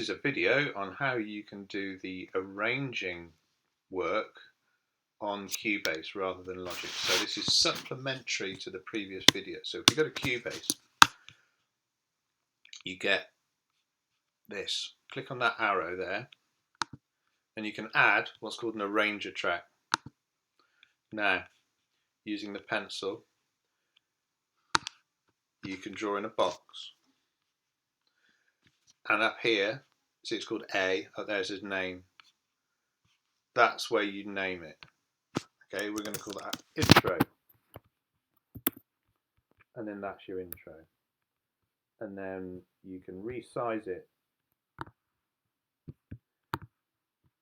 This is a video on how you can do the arranging work on Cubase rather than Logic. So this is supplementary to the previous video. So if you go to Cubase, you get this. Click on that arrow there and you can add what's called an arranger track. Now, using the pencil, you can draw in a box. And up here, see it's called A, up there's his name. That's where you name it. Okay, we're going to call that intro. And then that's your intro. And then you can resize it,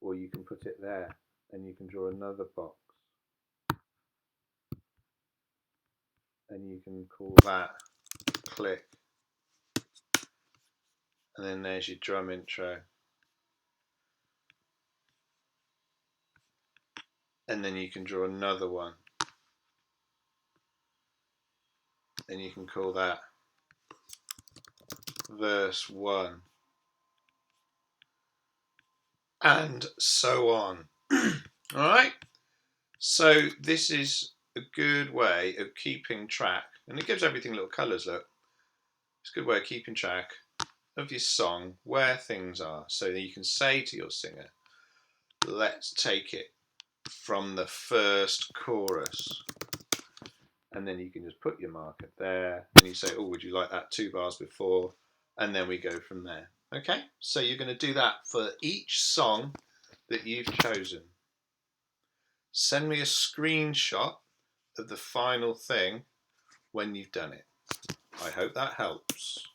or you can put it there and you can draw another box. And you can call that click. And then there's your drum intro. And then you can draw another one. And you can call that verse 1. And so on. Alright? So this is a good way of keeping track, and it gives everything little colours, look. It's a good way of keeping track of your song, where things are, so that you can say to your singer, let's take it from the first chorus. And then you can just put your marker there, and you say, oh, would you like that 2 bars before? And then we go from there. Okay, so you're going to do that for each song that you've chosen. Send me a screenshot of the final thing when you've done it. I hope that helps.